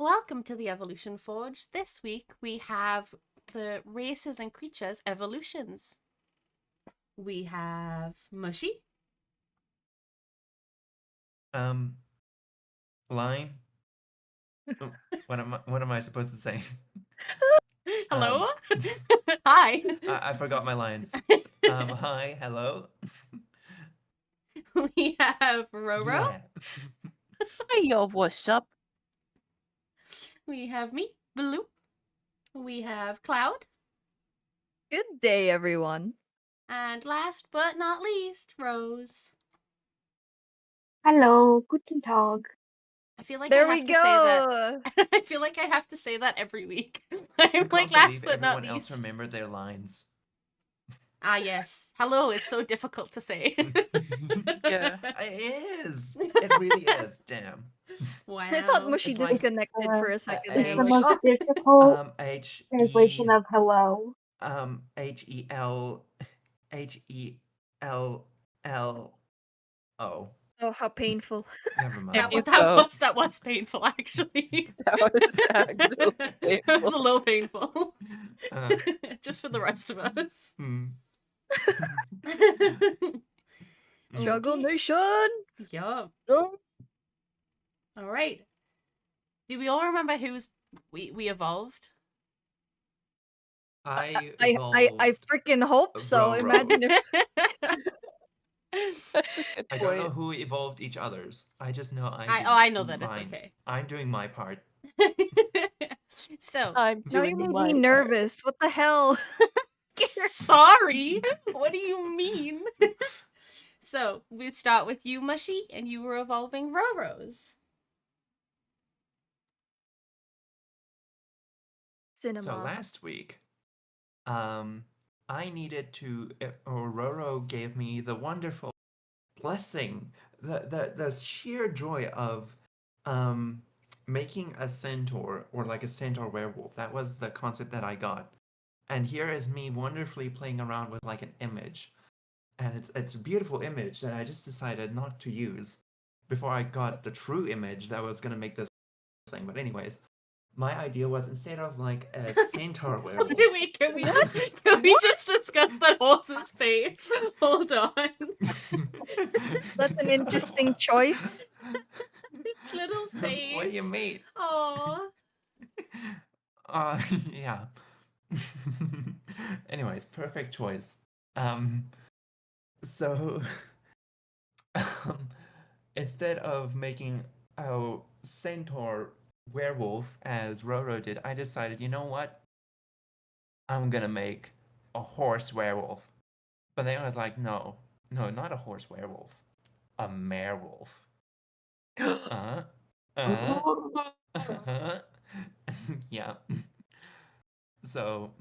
Welcome to the Evolution Forge. This week we have the races and creatures evolutions. We have Mushy, Um, line. What am I supposed to say? hello, Um, hi. I forgot my lines. Hi, hello. We have Roro. Yeah. Hey, yo, what's up? We have me, Blue. We have Cloud. Good day, everyone. And last but not least, Rose. Hello, guten Tag. I feel like I There we have to say that. go. I feel like I have to say that every week. I'm I like can't last believe but not everyone else least. remembered their lines. Ah, yes. Hello is so difficult to say. Yeah. It is. It really is. Damn. I thought Wow. Mushy It's like disconnected for a second there. It's the Like, most H oh, difficult E translation of hello. H-E-L H-E-L-L-O. oh, how painful. Never There mind. you That go. was painful actually. That was actually It was a painful. little painful. Uh, Just for the rest of us. hmm. Struggle Okay. Nation. Yup. Oh. All right. Do we all remember who's we evolved? I I evolved freaking hope so. Roro. Imagine if that's a good I don't know point. who evolved each other's. I just know I did I know that it's mine. okay. I'm doing my part. So, Now you doing make my me part. nervous. What the hell? sorry. What do you mean? So, we start with you, Mushy, and you were evolving Roros. Cinema. So last week, I needed to. Roro gave me the wonderful blessing, the sheer joy of, um, making a centaur or like a centaur werewolf. That was the concept that I got. And here is me wonderfully playing around with like an image, and it's a beautiful image that I just decided not to use before I got the true image that was gonna make this thing. But anyways, my idea was instead of like a centaur werewolf. Can we just discuss the horse's face? Hold on. That's an interesting choice. Its little face. What do you mean? Aww. Uh, yeah. Anyways, perfect choice. Um, so um, instead of making a centaur werewolf as Roro did, I decided, you know what? I'm gonna make a horse werewolf. But then I was like, no, no, not a horse werewolf, a mare wolf. Uh, uh, yeah. So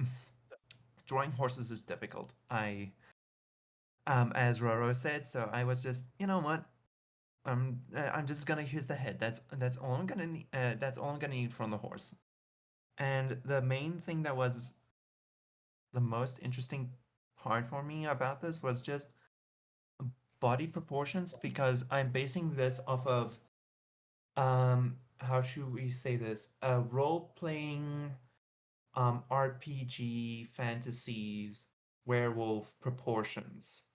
drawing horses is difficult. As Roro said, so I was just, you know what? I'm just gonna use the head. That's all I'm gonna need. That's all I'm gonna need from the horse. And the main thing that was the most interesting part for me about this was just body proportions, because I'm basing this off of, how should we say this? Role playing, RPG fantasies werewolf proportions.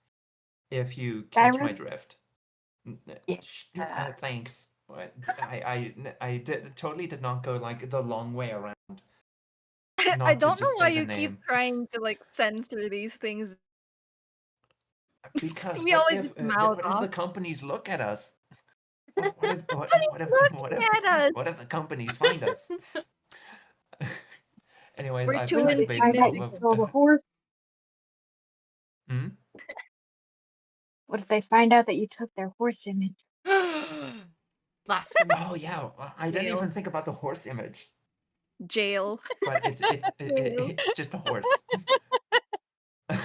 If you catch my Skyrim? drift. Yeah. Thanks. I totally did not go like the long way around. I Not to don't know just why say the you keep name. trying to like censor these things. Because We always just mouth what if off. the companies look at us? Looking at us. What if the companies find us? Anyways, We're I've too What if tried to they base it find out off you of. insignificant. stole the horse? Hmm? What if they find out that you took their horse image? Blasphemy. Oh yeah, I didn't Jail. even think about the horse image, Jail. but Jail. it's just a horse. I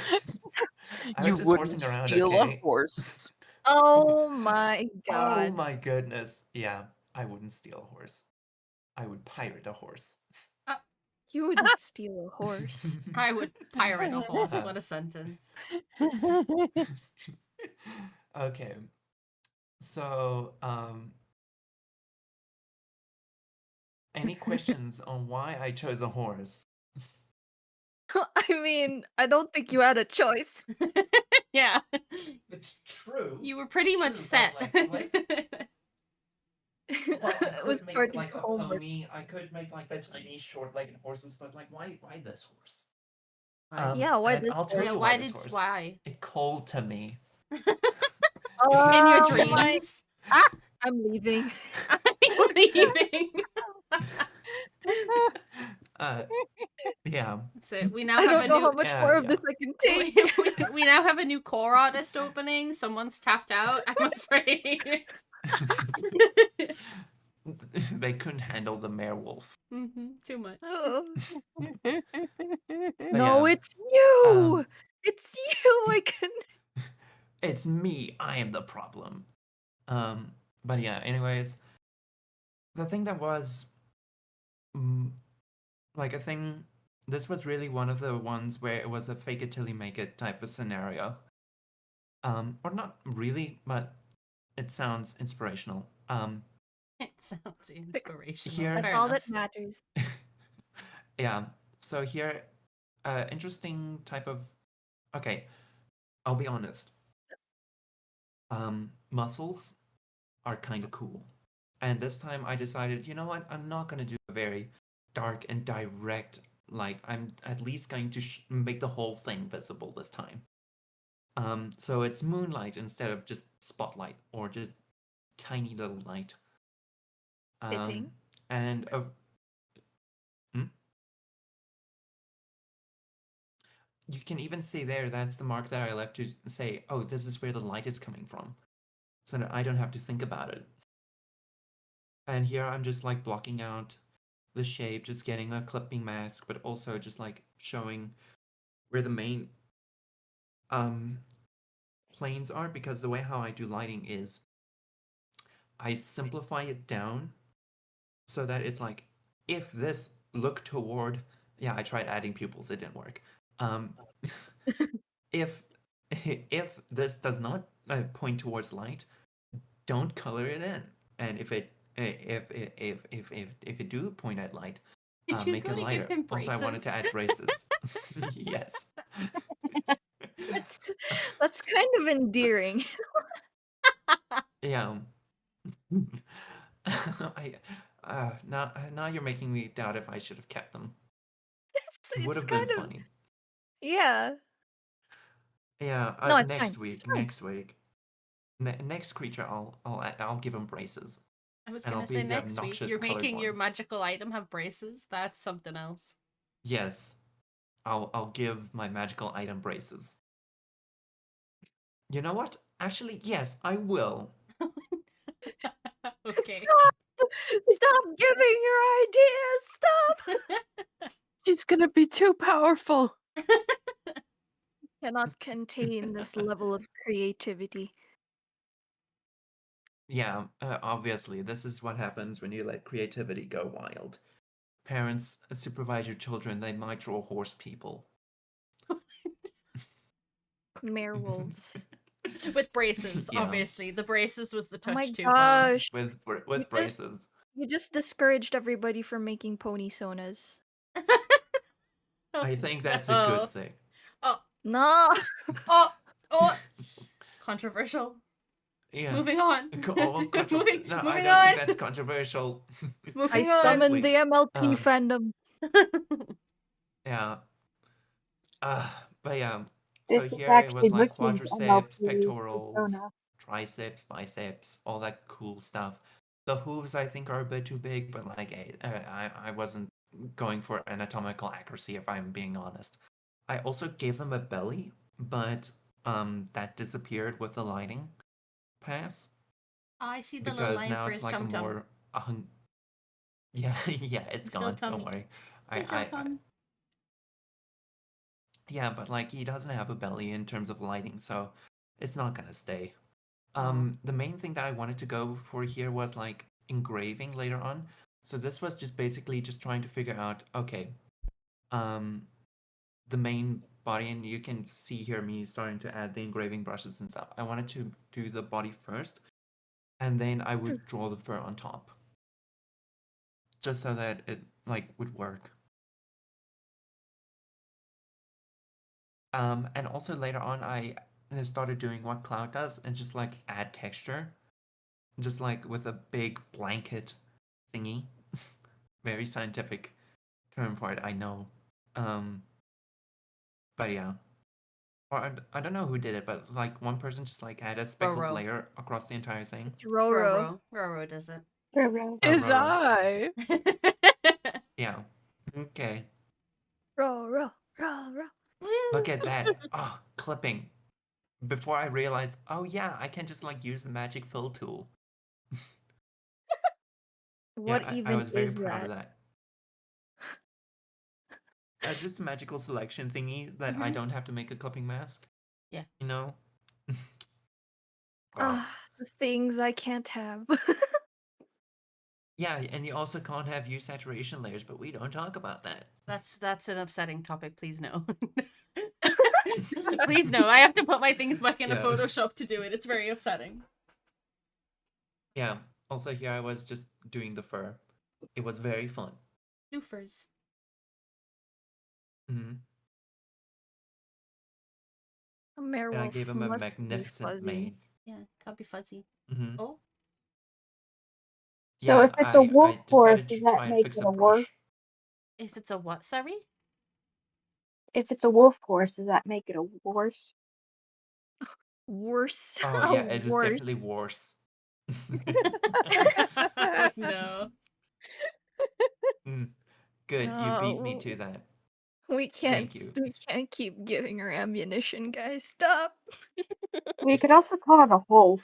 You was just horsing wouldn't around, steal a okay? horse. Oh my Oh god. my goodness. Yeah, I wouldn't steal a horse. I would pirate a horse. You wouldn't steal a horse. I would pirate a horse. What a sentence. Okay. So, Any questions on why I chose a horse? I mean, I don't think you had a choice. Yeah. It's true. You were pretty much True, set. but like, let's. Well, I It was could make starting like to a homework. pony. I could make like the tiny short-legged horses, but like, why this horse? Why? Yeah, why And this I'll tell horse? Yeah, you why this did horse. why? It called to me. In your Oh my! dreams? I'm leaving. I'm leaving. uh, yeah, That's it. We now I have a don't know how new much more of yeah. this I can we, take. we now have a new core artist opening. Someone's tapped out, I'm afraid. They couldn't handle the mare wolf. Too much. Oh. But No, yeah, it's you! um, It's you! I can. it's me. I am the problem. But yeah. Anyways, the thing that was, mm, like a thing. This was really one of the ones where it was a fake it till you make it type of scenario. Or not really, but it sounds inspirational. It sounds inspirational. Here, That's Fair all enough. that matters. yeah. So here, interesting type of. Okay, I'll be honest. Muscles are kind of cool, and this time I decided, you know what? I'm not gonna do a very dark and direct. Like I'm at least going to make the whole thing visible this time. So it's moonlight instead of just spotlight or just tiny little light. Um, Fitting. and hmm? You can even see there, that's the mark that I left to say, oh, this is where the light is coming from. So that I don't have to think about it. And here I'm just like blocking out the shape, just getting a clipping mask, but also just like showing where the main um planes are, because the way how I do lighting is I simplify it down so that it's like, if this look toward, yeah, I tried adding pupils, it didn't work. Um, if if this does not point towards light, don't color it in. And if it do point at light, Did you make go it to give lighter. him Also, I wanted to braces? add braces. Yes. That's that's kind of endearing. Yeah. I now you're making me doubt if I should have kept them. It would It's have been kind of funny. yeah. Yeah. No, it's fine. Next It's week. fine. Next week. Next creature, I'll give him braces, I was and I'll gonna be say the next week obnoxious you're colored making your ones. magical item have braces. That's something else. Yes, I'll give my magical item braces. You know what? Actually, yes, I will. Okay. Stop! Stop giving your ideas! Stop! She's gonna be too powerful. Cannot contain this level of creativity. Yeah, obviously, this is what happens when you let creativity go wild. Parents, supervise your children. They might draw horse people. Werewolves. With braces, Yeah, obviously. The braces was the Oh my touch too far. gosh. You with just braces. you just discouraged everybody from making pony sonas. Oh, I think that's a good no. thing. Oh, No. oh, oh. Controversial. Yeah. Moving on. No, I Moving don't think on. that's controversial. I Moving on. summoned the MLP Uh, fandom. yeah. But yeah. So This is here it actually was like Ricky's quadriceps, MLP pectorals, persona. triceps, biceps, all that cool stuff. The hooves I think are a bit too big, but like I wasn't going for anatomical accuracy if I'm being honest. I also gave them a belly, but that disappeared with the lighting pass I see the little because line now for it's his like a tum tum. more yeah, yeah, it's He's still gone. Don't tummy. worry. He's still I tum. yeah, but like he doesn't have a belly in terms of lighting, so it's not gonna stay. Aw. The main thing that I wanted to go for here was like engraving later on. So this was just basically just trying to figure out, okay, um, the main body, and you can see here me starting to add the engraving brushes and stuff. I wanted to do the body first, and then I would draw the fur on top. just so that it like would work. And also later on, I started doing what Cloud does and just like add texture, just like with a big blanket thingy. Very scientific term for it, I know. Um, but yeah. Or I don't know who did it, but like one person just like added a speckled Roro. layer across the entire thing. It's Roro. Roro. Roro does it. Roro. Is Roro. I? Yeah. Okay. Roro. Roro. Look at that. Oh, clipping. Before I realized, oh yeah, I can just like use the magic fill tool. What Yeah, I even was very is proud of that? that. Just a magical selection thingy that I Mhm. don't have to make a clipping mask. Yeah. You know? Oh, Ah, the things I can't have. yeah, and you also can't have hue saturation layers, but we don't talk about that. That's an upsetting topic. Please no. Please no. I have to put my things back into Yeah. Photoshop to do it. It's very upsetting. Yeah. Also, here I was just doing the fur. It was very fun. Loofers. Hmm. A And I werewolf gave him a must be magnificent fuzzy. mane. Yeah, can't be fuzzy. Hmm. Oh, So Yeah, if it's a wolf I horse, decided does to that try and make fix it a a worse? brush. if it's a what? Sorry. If it's a wolf horse, does that make it a worse? Worse. Oh A yeah, it is worse. definitely worse. Oh no. Mm, good, you beat me to No, that. we can't. Thank you. We can't keep giving her ammunition, guys. Stop. We could also call it a wolf.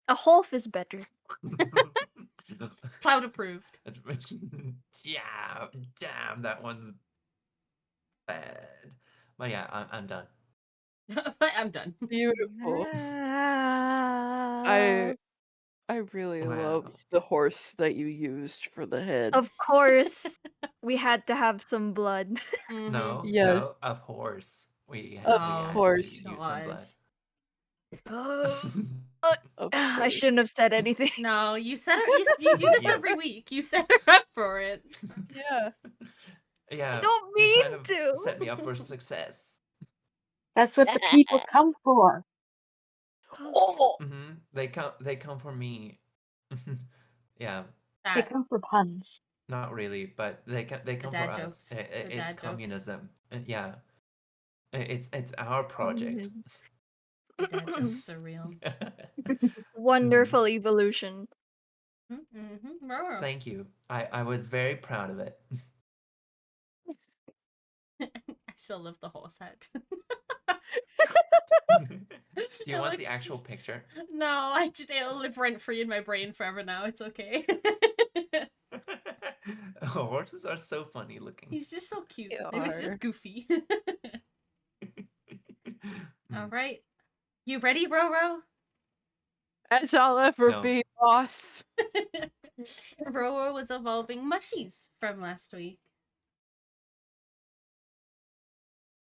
A wolf is better. Cloud approved. That's yeah, damn, that one's bad. But yeah, I'm done. I'm done. Beautiful. Ah, I really Wow. love the horse that you used for the head. of course, we had to have some blood. Mm-hmm. No, Yes, no, of course. We of Oh had to course, use some God. blood. Oh, of I course. shouldn't have said anything. No, you set her. You do this Yep. every week. You set her up for it. Yeah. I Yeah, don't you mean kind of to. set me up for success. That's what the people come for. Oh, They come for me. Yeah, They That come for puns. not really, but they the come for dad us. jokes. The It's dad jokes. communism. Yeah, it's our project. Communism. The dad jokes are real. Wonderful evolution. Mm-hmm. Thank you. I was very proud of it. I still love the horse head. Do you It want the looks actual just- picture? No, it'll live rent free in my brain forever now. It's okay. Oh, horses are so funny looking. He's just so cute. You It was are. just goofy. All Mm. right. You ready, Roro? as I'll ever No. be, boss. Roro was evolving mushies from last week.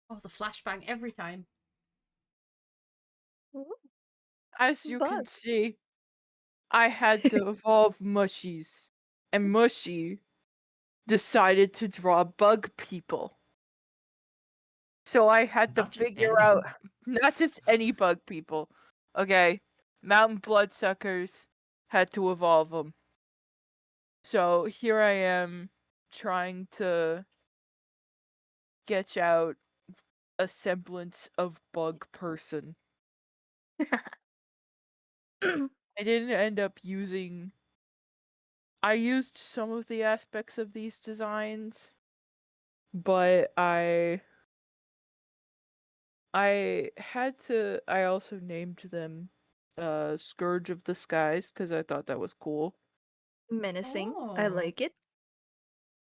Oh, the flashbang every time. As you can Bug. see, I had to evolve mushies, and Mushy decided to draw bug people. So I had to Not just figure any. out not just any bug people. Okay, mountain bloodsuckers had to evolve them. So here I am trying to sketch out a semblance of bug person. I didn't end up using. I used some of the aspects of these designs, but I also named them Scourge of the Skies because I thought that was cool. Menacing. I Oh. like it.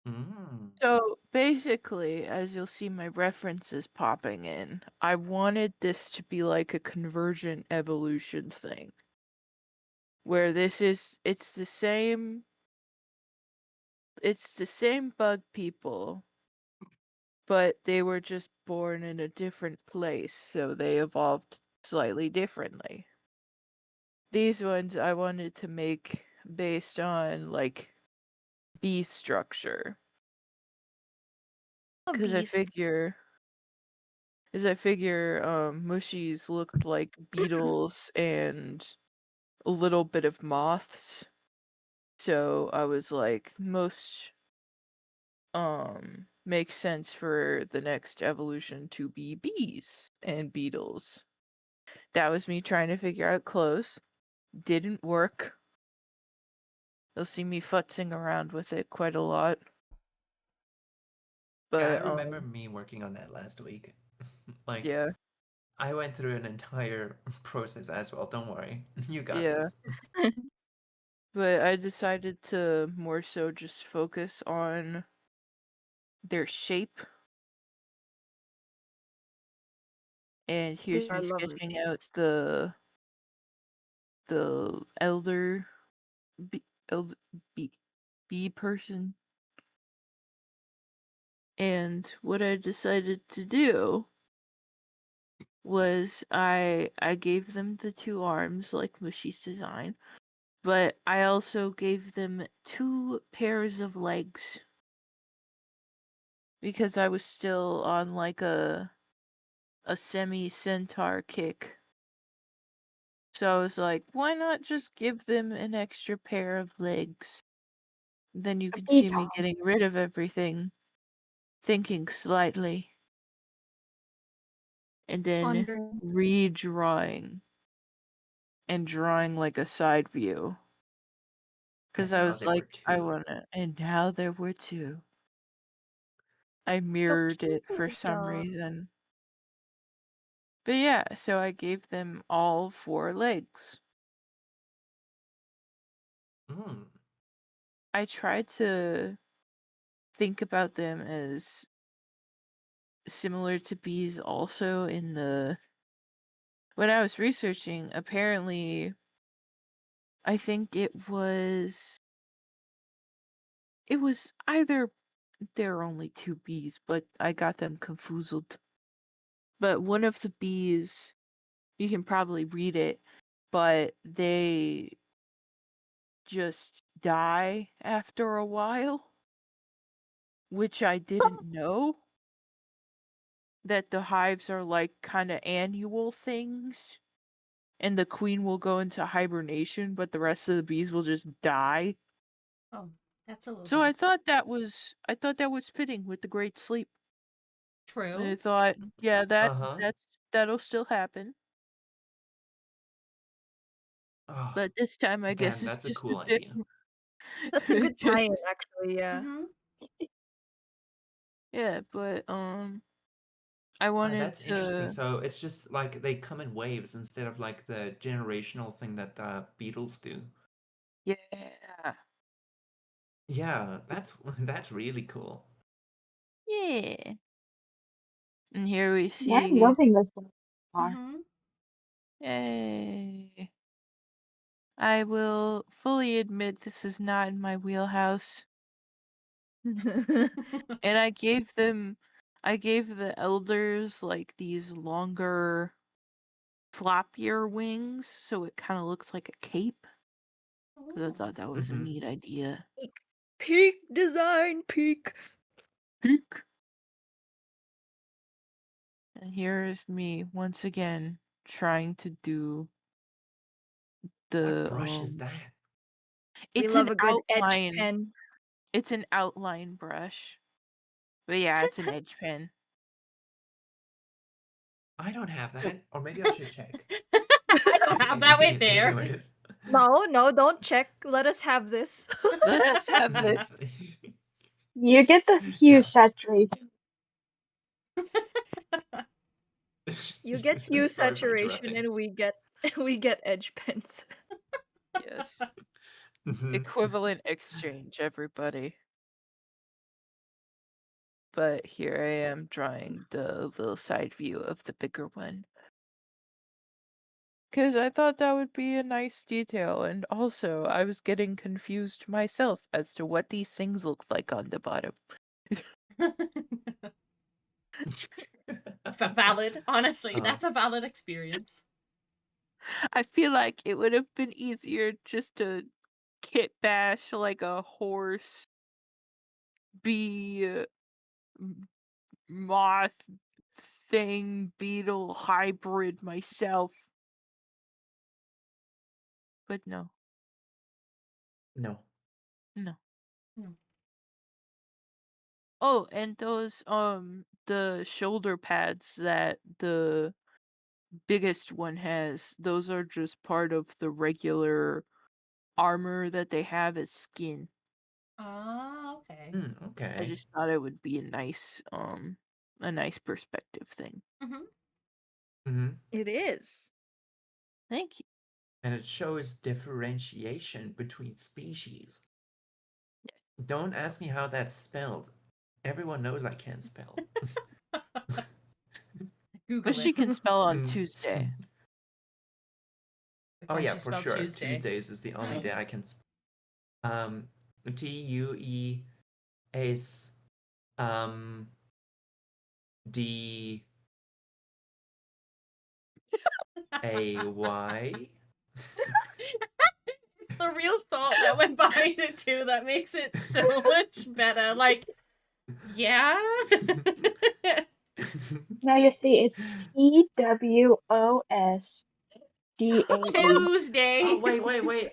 Mm. So basically, as you'll see my references popping in, I wanted this to be like a convergent evolution thing. Where it's the same bug people, but they were just born in a different place, so they evolved slightly differently. These ones I wanted to make based on like bee structure. Oh, Because I bees. figure, mushies looked like beetles and a little bit of moths. So I was like, most makes sense for the next evolution to be bees and beetles. That was me trying to figure out clothes. Didn't work. You'll see me futzing around with it quite a lot. Yeah, I But remember me working on that last week. Like, yeah, I went through an entire process as well. Don't worry. You got yeah. this. But I decided to more so just focus on their shape. And here's They me are lovely sketching shape. out the elder bee, elder bee, bee person. And what I decided to do was I gave them the two arms like Mushi's design, but I also gave them 2 pairs of legs because I was still on like a semi-centaur kick. So I was like, why not just give them an extra pair of legs? Then you A could see me beetle. getting rid of everything, thinking slightly, and then Pondering. redrawing and drawing like a side view. Because And I now was there were like, I two. wanna, and now there were 2. I So mirrored it for cute. some reason. But yeah, so I gave them all 4 legs. Mm. I tried to think about them as similar to bees also in the when I was researching, apparently I think it was either there are only 2 bees, but I got them confused. But one of the bees, you can probably read it, but they just die after a while, which I didn't know. That the hives are like kind of annual things, and the queen will go into hibernation, but the rest of the bees will just die. Oh, that's a little So I dark. thought that was fitting with the Great Sleep. And I True. thought, yeah, Uh-huh. that'll still happen. Oh, But this time I guess damn, it's that's a just a cool bit idea. That's a good just tie-in, actually. Yeah. Mm-hmm. yeah, but I wanted That's interesting. to So it's just like they come in waves instead of like the generational thing that the beetles do. yeah. Yeah, that's really cool. Yeah. And here we Yeah, I'm see loving this one so far. Mm-hmm. yay. I will fully admit this is not in my wheelhouse. And I gave the elders like these longer floppier wings so it kind of looks like a cape because I Ooh. thought that was a Mm-hmm. neat idea. Peak design, peak. Peek. And here is me once again trying to do What the brush is that? We it's love an a good edge outline. pen. It's an outline brush. But yeah, it's an edge pen. I don't have So that, or maybe I should check. I don't have that way there. Anyways. No, don't check. Let us have this. let us have this. You get the hue Yeah. saturated. You get hue Sorry for saturation, interrupting. and we get edge pens. Yes. Mhm. Equivalent exchange, everybody. But here I am drawing the little side view of the bigger one. Because I thought that would be a nice detail, and also I was getting confused myself as to what these things looked like on the bottom. Valid. Honestly, Oh, that's a valid experience. I feel like it would have been easier just to kit bash like a horse bee, moth, thing, beetle, hybrid myself. But no. No. No. No. Oh, and those the shoulder pads that the biggest one has, those are just part of the regular armor that they have as skin. Ah, okay. I Okay. just thought it would be a nice perspective thing. Mm-hmm. Mm-hmm. It is. Thank you. And it shows differentiation between species. Don't ask me how that's spelled. Everyone knows I can't spell. Google But she it. can spell on Mm. Tuesday. Oh Can yeah, she for spell sure. Tuesday? Tuesdays is the only day I can. TUES um DAY. It's the real thought that went behind it too that makes it so much better. Like, yeah. Now you see, it's TWOSDAE. Tuesday. Oh wait.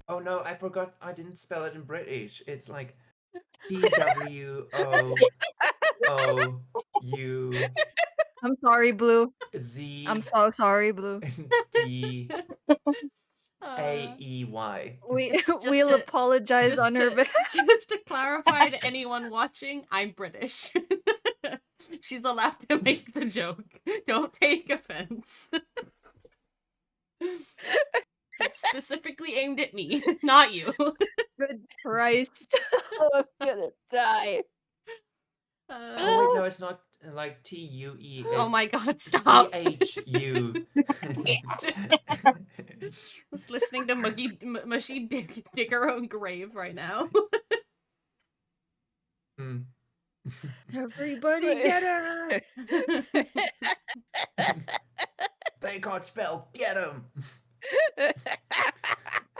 Oh no, I forgot. I didn't spell it in British. It's like TWOOUZ I'm sorry, Blue. I'm so sorry, Blue. DAEY. We'll to apologize on her behalf. just to clarify to anyone watching, I'm British. She's allowed to make the joke. Don't take offense. It's specifically aimed at me, not you. Good Christ. Oh, I'm gonna die. Oh wait, no, it's not like TUE. Oh It's my god, stop. CHU. Just listening to Mushy dig her own grave right now. Mm. Everybody get her. They can't spell. Get them.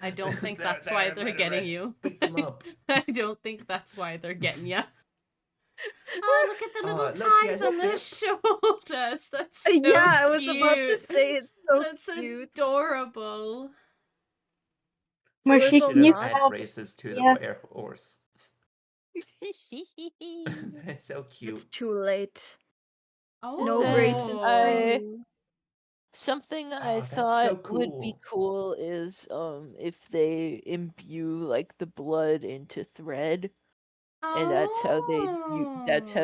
I don't think that's why they're getting you. Beat them up. I don't think that's why they're getting you. Oh, look at the little look, ties yeah, on their yep. shoulders. That's so Yeah, I cute. was about to say it's so That's cute. adorable. Mushy, Little Should can you have knot. add spell braces to the yeah? werehorse. That's so cute. It's too late. Oh, No braces for you. Something I Oh, that's thought so would be cool. cool is if they imbue like the blood into thread, and that's how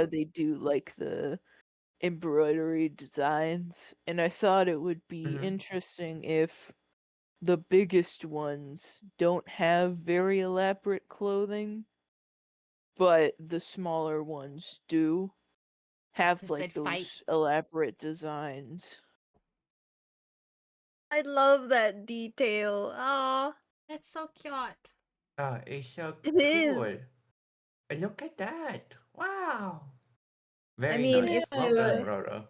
they do like the embroidery designs. And I thought it would be Mhm. interesting if the biggest ones don't have very elaborate clothing, but the smaller ones do have 'cause like they'd fight. those elaborate designs. I love that detail. Ah, That's so cute. Oh, it's so it cool. is. Look at that. Wow. I Very mean, nice. Well done, Roro.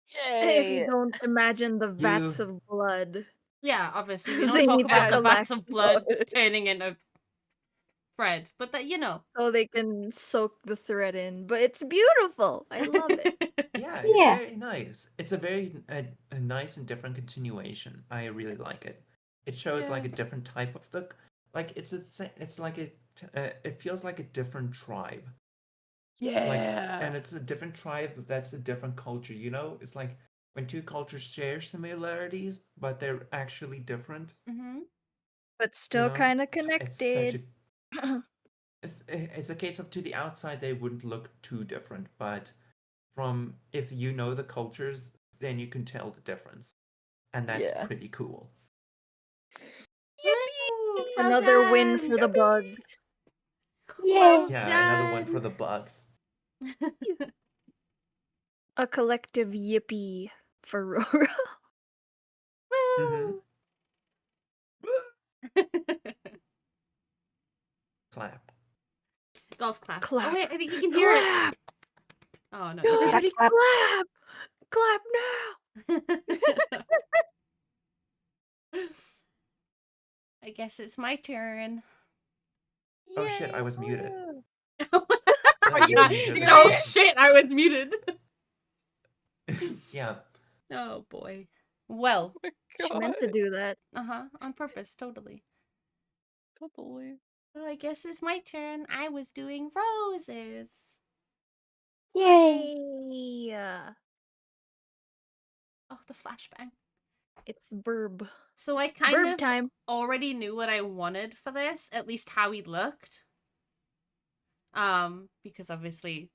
if you Yay! don't imagine the vats You- of blood, Yeah, obviously we don't they talk need to about the collect vats of blood blood. turning into thread, but that so they can soak the thread in. But it's beautiful. I love it. Yeah, it's Yeah. very nice. It's a very a nice and different continuation. I really like it. It shows like a different type of the like it's like it feels like a different tribe. Like and it's a different tribe that's a different culture, you know? It's like when two cultures share similarities, but they're actually different, Mm-hmm. But you still know? kind of It's such connected. a it's a case of to the outside they wouldn't look too different, but from if you know the cultures, then you can tell the difference. And that's Yeah. pretty cool. Woo, It's well another win done. for the bugs. Yay. Well Yeah, another one for done. the bugs. A collective yippee for Rora. Mm-hmm. Woo. Clap. Golf claps. Clap. Oh wait, I think you can hear Clap! it. Oh no, you can't. Everybody Clap. clap! Clap now! I guess it's my turn. Oh shit, I was muted. That you usually just Oh happens. shit, I was muted. Yeah. Oh boy. Well, She meant to do that. on purpose, totally. Totally. So I guess it's my turn. I was doing roses. Yay! Hey, Oh, the flashbang. it's burb. So I kind Burb of time. already knew what I wanted for this, at least how he looked. Because obviously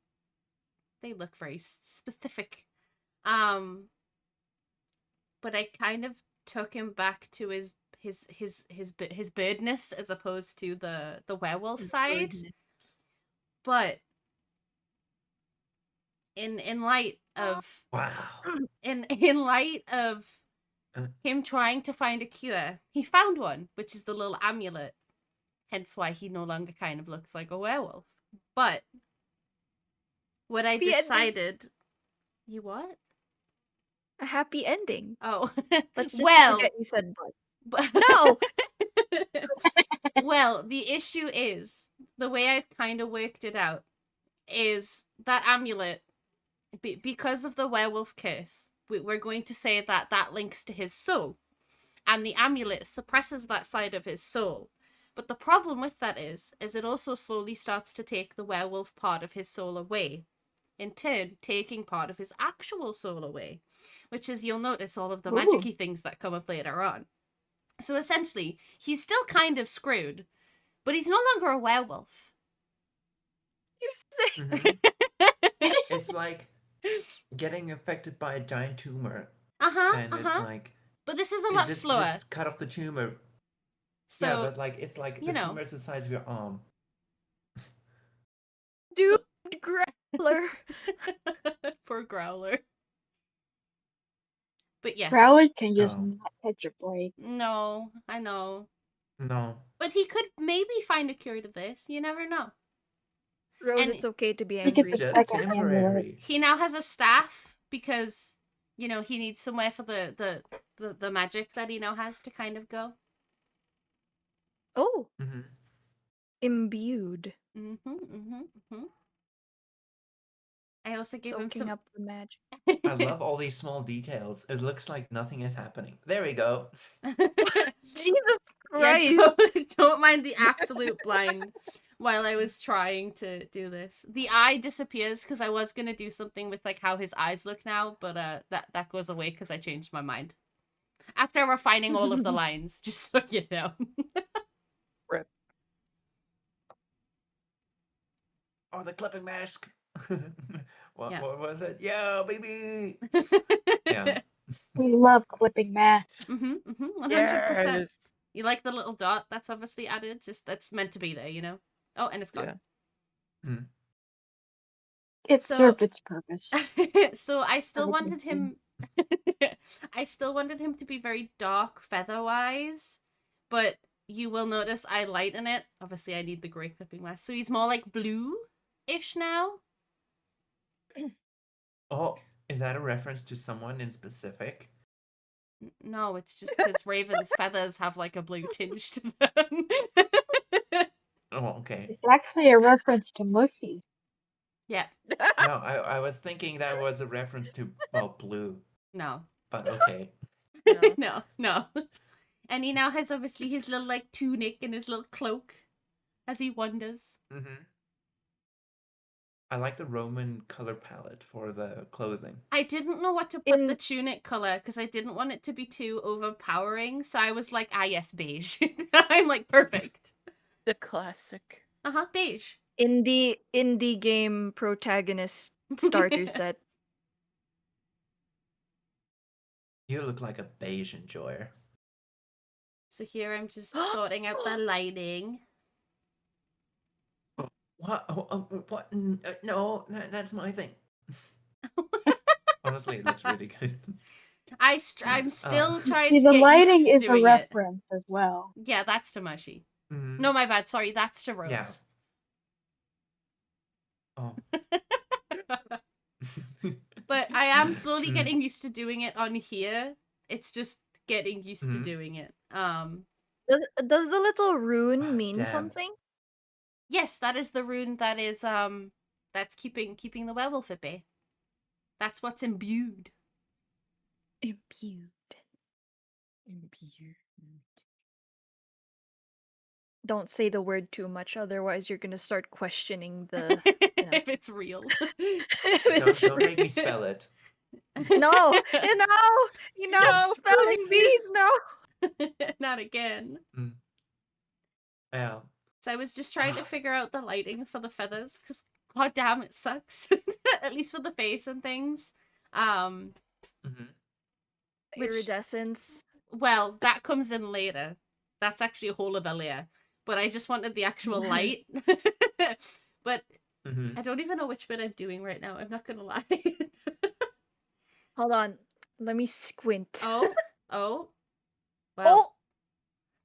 they look very specific. But I kind of took him back to his birdness as opposed to the werewolf side. But in light of Wow. in light of Uh, him trying to find a cure, he found one, which is the little amulet. Hence why he no longer kind of looks like a werewolf. But what I Happy ending. decided, you what? A happy ending. Oh, Let's just well, forget you said but. but No! well, the issue is the way I've kind of worked it out is that amulet because of the werewolf curse. We're going to say that that links to his soul, and the amulet suppresses that side of his soul. But the problem with that is it also slowly starts to take the werewolf part of his soul away, in turn taking part of his actual soul away, which is you'll notice all of the Ooh. magic-y things that come up later on. So essentially, he's still kind of screwed, but he's no longer a werewolf. You say. mhm. It's like getting affected by a giant tumor, and it's like But this is a lot slower. Just cut off the tumor. So, yeah, but like it's like you the know. tumor is the size of your arm. Dude, Growler. Poor Growler. But yes. Growler can just Oh. not catch a break. No, I know. No. But he could maybe find a cure to this. You never know. Rose, And it's okay to be He This angry. is gets a just second amulet. temporary. he now has a staff because, you know, he needs somewhere for the magic that he now has to kind of go. Oh, Mm-hmm. imbued. I also gave him Soaking some... up the magic. I love all these small details. It looks like nothing is happening. There we go. Jesus Yeah, Christ. don't mind the absolute blind while I was trying to do this. The eye disappears because I was going to do something with like how his eyes look now, but that goes away because I changed my mind. After refining all of the lines, just so you know. Rip. Oh, the clipping mask. What Yeah. was it? Yeah, baby. Yeah. We love clipping masks. 100%. Yes. You like the little dot that's obviously added? Just that's meant to be there, you know? Oh, and it's gone. Yeah. Hmm. It So- served its purpose. So I still Served wanted its him I still wanted him to be very dark feather-wise, but you will notice I lighten it. Obviously I need the grey clipping mask. So he's more like blue-ish now. Oh, is that a reference to someone in specific? No, it's just because Raven's feathers have like a blue tinge to them. Oh, okay. It's actually a reference to Mushy. Yeah, No, I was thinking that was a reference to, well, blue, no. but okay. No. No. And he now has obviously his little like tunic and his little cloak as he wanders. Mm-hmm. I like the Roman color palette for the clothing. I didn't know what to put the tunic color because I didn't want it to be too overpowering. So I was like, yes, beige. I'm like, perfect. The classic. Beige. Indie game protagonist starter set. You look like a beige enjoyer. So here I'm just sorting out the lighting. What? What? No, that's my thing. Honestly, it looks really good. I'm still trying See, to the get lighting used to is a doing it. reference as well. Yeah, that's to Mushy. Mhm. No, my bad. Sorry, that's to Rose. Yeah. Oh. But I am slowly Mm. getting used to doing it on here. It's just getting used to Mhm. doing it. Does the little rune mean Damn. something? Yes, that is the rune that is that's keeping the werewolf at bay. That's what's imbued. Imbued. Don't say the word too much, otherwise you're gonna start questioning the. If it's real. Don't make me spell it. No, No, spelling bees, please. no. Not again. Yeah. So I was just trying to figure out the lighting for the feathers, because god damn it sucks. At least for the face and things. hmm Which, Iridescence. well, that comes in later. That's actually a whole other layer. But I just wanted the actual light. But hmm I don't even know which bit I'm doing right now, I'm not gonna lie. Hold on, let me squint. Oh, well, Oh,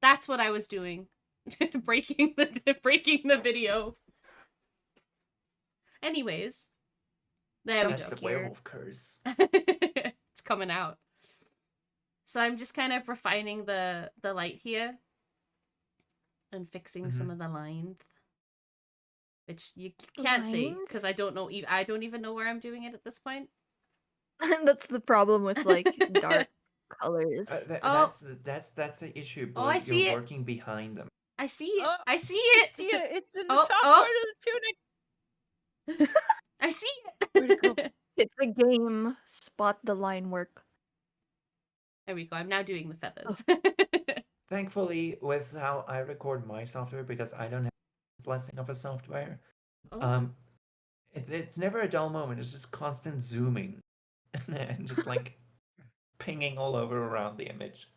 that's what I was doing. breaking the video. Anyways, there we That's go. the werewolf curse. It's coming out. So I'm just kind of refining the light here and fixing some of the lines, which you can't see Lines? because I don't know. I don't even know where I'm doing it at this point. that's the problem with like dark colors. Oh, That's the issue, oh, Blue. I You're see it. working behind them. I see it. Oh, I see I it. see it. It's in the Oh, top oh. part of the tunic. I see it. Where'd it go? It's a game. Spot the line work. There we go. I'm now doing the feathers. Thankfully, with how I record my software, because I don't have the blessing of a software, Oh. it's never a dull moment. It's just constant zooming and just like pinging all over around the image.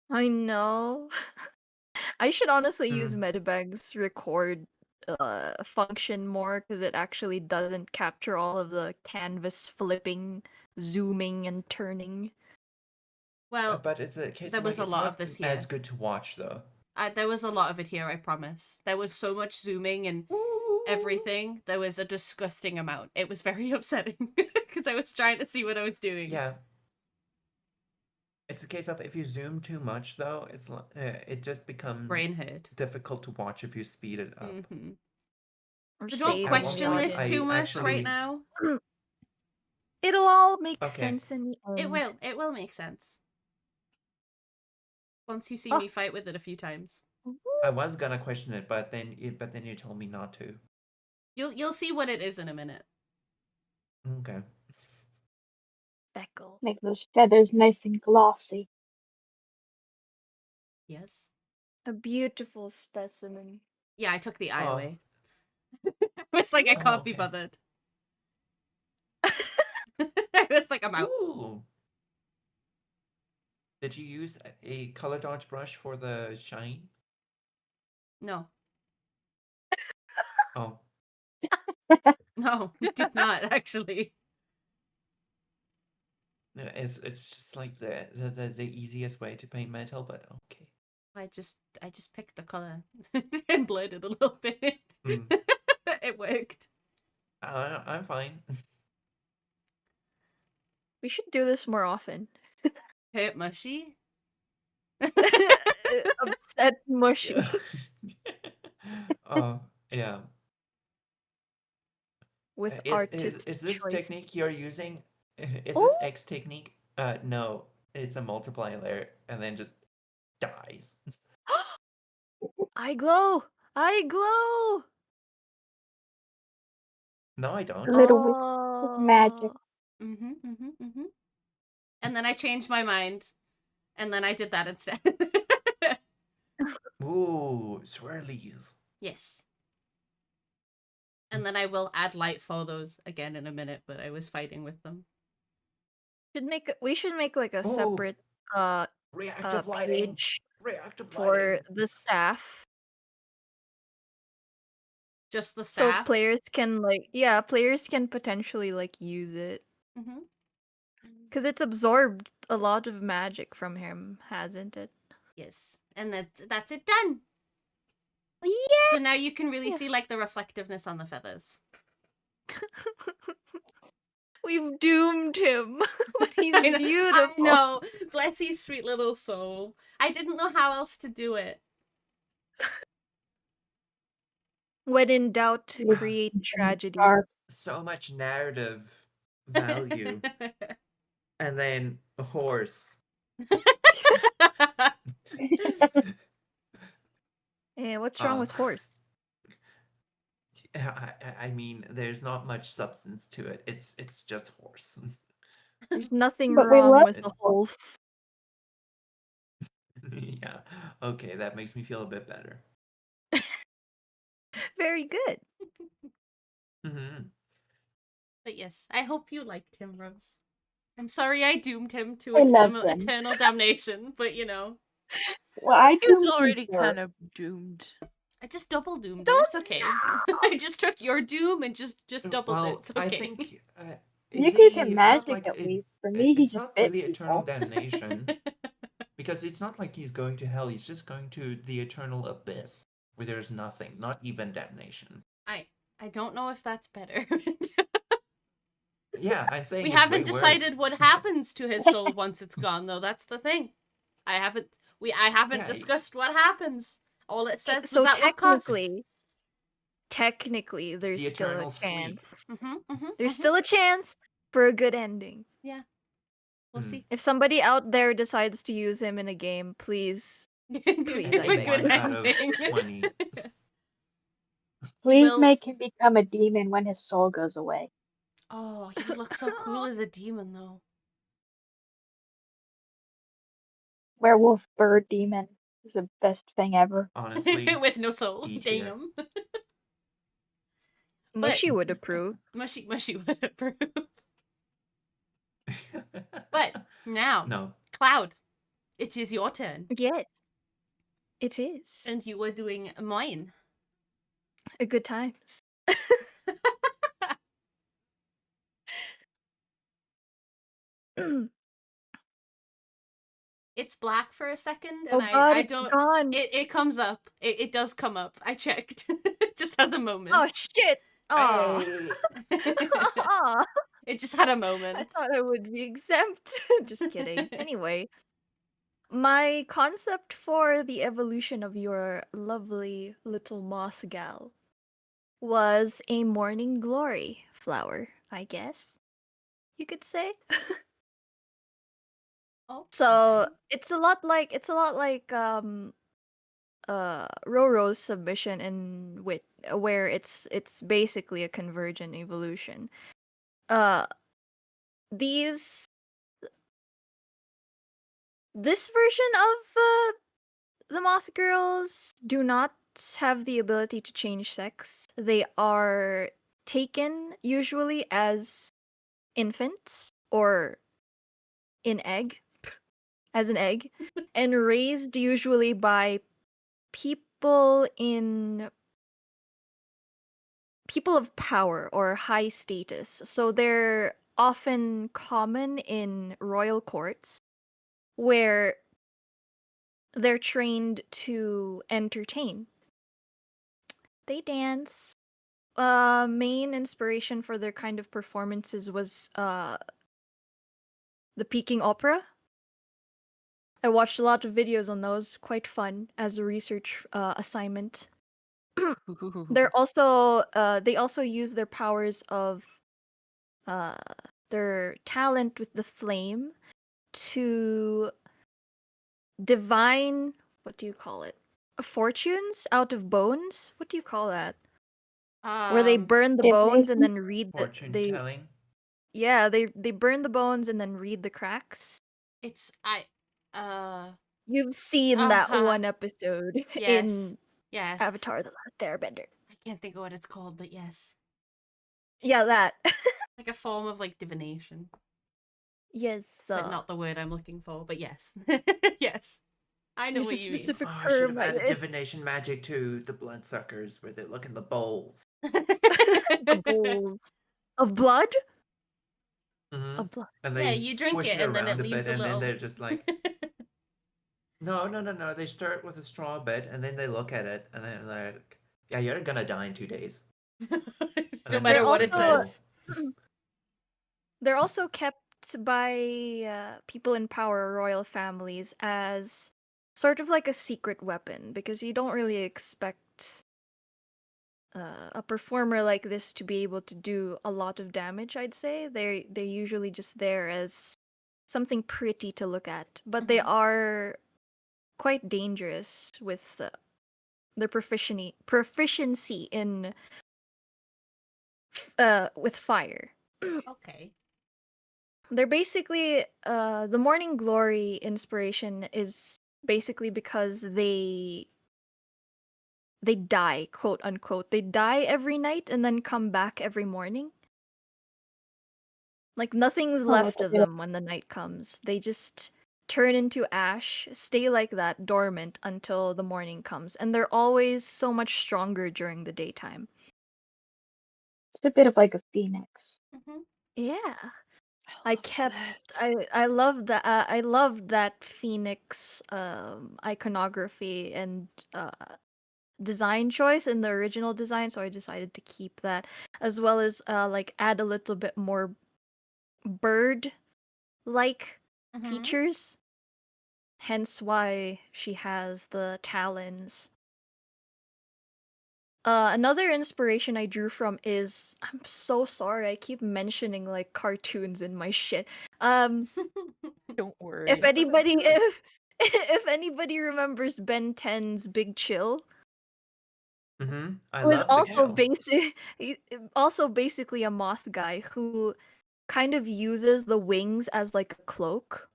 I know. I should honestly use Mm. Medibag's record function more because it actually doesn't capture all of the canvas flipping, zooming, and turning. Well, But it's a case there of was like a it's lot not of this as here. good to watch though. There was a lot of it here, I promise. There was so much zooming and everything. There was a disgusting amount. It was very upsetting because I was trying to see what I was doing. Yeah. It's a case of if you zoom too much though, it just becomes Brain hurt. difficult to watch if you speed it up. Mm-hmm. Or So don't save At one question point, this immediately. too I much right actually now. It'll all make okay. sense in the end. It will. It will make sense. Once you see Oh. me fight with it a few times. I was gonna question it, but then you told me not to. You'll see what it is in a minute. Okay. Speckle. Make those feathers nice and glossy. Yes. A beautiful specimen. Yeah, I took the eye Oh. away. It's like I Oh, can't be okay. bothered. I was like, I'm out. Ooh. Did you use a color dodge brush for the shine? No. Oh. No, did not actually. No, it's just like the easiest way to paint metal, but okay. I just picked the color and blended a little bit. Mm. It worked. I'm fine. We should do this more often. Hurt mushy. Upset mushy. Oh, yeah. With Is artistic this choice. technique you're using? Is Ooh. this X technique? No, it's a multiply layer and then just dies. I glow! I glow! No, I A don't. little whiff of magic. And then I changed my mind, and then I did that instead. Ooh, swirlies. Yes. And then I will add light for those again in a minute, but I was fighting with them. We should make like a Ooh, separate reactive lighting. page Reactive for lighting. the staff. Just the So staff. players can players can potentially like use it. Mm-hmm. Cuz it's absorbed a lot of magic from him, hasn't it? Yes. And that's it done. Yeah. So now you can really see like the reflectiveness on the feathers. We've doomed him, but he's I know, beautiful. I know. Bless his sweet little soul. I didn't know how else to do it. When in doubt, Leave create them tragedy. starved. So much narrative value. And then a horse. What's wrong Uh, with horse? I mean, there's not much substance to it. It's just horse. There's nothing But we wrong love with It- the wolf. yeah. Okay, that makes me feel a bit better. Very good. Hmm. But yes, I hope you liked him, Rose. I'm sorry I doomed him to I loved him. eternal damnation, but Well, I He was doomed him already for kind of doomed. I just double doomed him. Don't It's okay. I just took your doom and just doubled it. Well, It's I okay. think You gave him he not magic like at it. least. For me, he It's just not bit really eternal people. damnation because it's not like he's going to hell. He's just going to the eternal abyss where there's nothing, not even damnation. I don't know if that's better. Yeah, I'm saying We it's haven't way decided worse. what happens to his soul once it's gone, though. That's the thing. I haven't Yeah, discussed what happens. All it says was So at what cost. technically, it's there's the still a eternal sleep. chance. Mm-hmm. There's still a chance for a good ending. Yeah. We'll Hmm. see. If somebody out there decides to use him in a game, please. Give Please, him I a beg good you. 1 out of ending. 20. He Please will. make him become a demon when his soul goes away. Oh, he would look so cool as a demon, though. Werewolf bird demon is the best thing ever. Honestly, With no soul. D tier. Damn. Mushy would approve. Mushy would approve. But now, No. Cloud, it is your turn. Yes, it is. And you are doing mine. A good times. It's black for a second, Oh and god, I it's don't. gone. It comes up. It does come up. I checked. It just has a moment. Oh shit. Aw. Hey! Aw. It just had a I moment. thought I would be exempt. Just kidding. Anyway, my concept for the evolution of your lovely little moth gal was a morning glory flower, I guess you could say. Oh, So okay. it's a lot like Roro's submission in wit, where it's basically a convergent evolution. Uh these this version of the moth girls do not have the ability to change sex. They are taken usually as infants or in egg as an egg and raised usually by people in people of power or high status. So they're often common in royal courts where they're trained to entertain. They dance. Main inspiration for their kind of performances was the Peking opera. I watched a lot of videos on those, quite fun as a research assignment. They also use their powers of uh their talent with the flame to divine, what do you call it? Fortunes out of bones? What do you call that? Where they burn the bones and Divination? then read the Fortune they telling. yeah, they burn the bones and then read the cracks. It's I. Uh. You've seen that Uh-huh. one episode Yes. in Yes. Avatar: The Last Airbender. I can't think of what it's called, but yes, Yeah, that. like a form of like divination, Yes, but not the word I'm looking for. But yes, yes, I know there's what a you mean. specific Oh, I should term. have added divination magic to the bloodsuckers where they look in the bowls. The bowls of blood. Hmm. Of blood. And Yeah, they you drink squish it it and then it around a bit, leaves a and then little. they're just like, no, no, no, no. They start with a straw bit, and then they look at it, and then they're like, yeah, you're gonna die in 2 days. And No then matter They're that's what the it also bowl. says. they're also kept by people in power, royal families, as sort of like a secret weapon because you don't really expect a performer like this to be able to do a lot of damage. I'd say they're usually just there as something pretty to look at, but they Mhm. are quite dangerous with their proficiency in with fire. Okay. They're basically the Morning Glory inspiration is basically because they die, quote unquote. They die every night and then come back every morning. Like nothing's Oh, like left a of bit of them when the night comes. They just turn into ash, stay like that dormant until the morning comes, and they're always so much stronger during the daytime. it's a bit of like a phoenix. Mhm. Yeah. I I love kept that. I love that I love that phoenix iconography and design choice in the original design, so I decided to keep that as well as like add a little bit more bird like Mhm. features. Hence why she has the talons. Another inspiration I drew from is I'm so sorry, I keep mentioning like cartoons in my shit. Don't If worry. anybody if anybody remembers Ben 10's Big Chill, I it was love Big also Chill. basic also basically a moth guy who kind of uses the wings as like a cloak.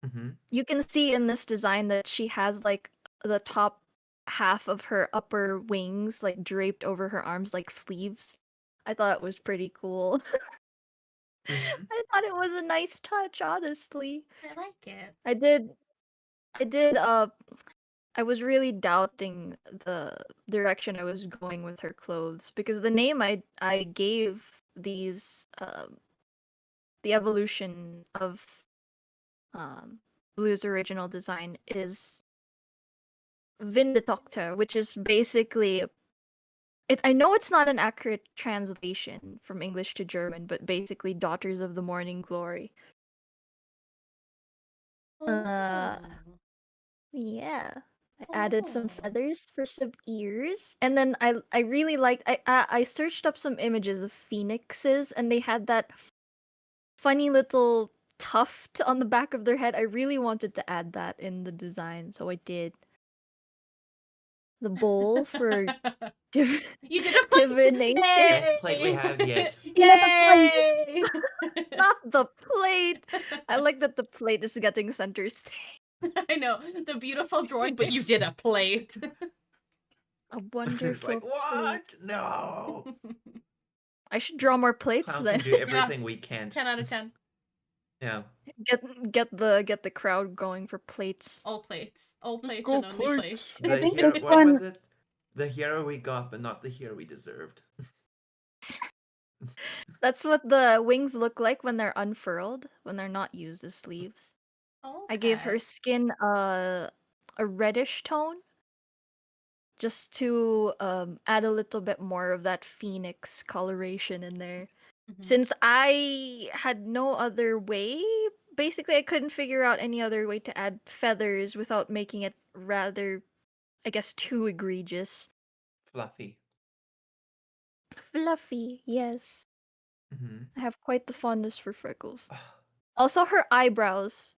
Mm-hmm. You can see in this design that she has like the top half of her upper wings like draped over her arms like sleeves. I thought it was pretty cool. Mm-hmm. I thought it was a nice touch, honestly. I like it. I did I did I was really doubting the direction I was going with her clothes because the name I gave these the evolution of Blue's original design is Vindictor, which is basically it. I know it's not an accurate translation from English to German, but basically Daughters of the Morning Glory. Uh, Oh. yeah. I added some Oh. feathers for some ears, and then I really liked. I searched up some images of phoenixes, and they had that funny little tuft on the back of their head. I really wanted to add that in the design, so I did. The bowl for You did a plate! divination. Best plate we Yay! have yet. Yeah, the plate. Yay! Not the plate. I like that the plate is getting center stage. I know, the beautiful drawing, but you did a plate. A It's wonderful like, plate. what? No. I should draw more plates Clown then. can do Yeah, everything we can't. 10 out of 10. Yeah. Get the crowd going for plates. All plates. All Let's plates go and only plates. plates. I The think hero, this what one, was it? The hero we got, but not the hero we deserved. That's what the wings look like when they're unfurled, when they're not used as sleeves. I gave her Okay. skin a reddish tone just to add a little bit more of that phoenix coloration in there. Mhm. Since I had no other way, basically I couldn't figure out any other way to add feathers without making it rather, I guess, too egregious. Fluffy. Fluffy, yes. Mm-hmm. I have quite the fondness for freckles. Also, her eyebrows.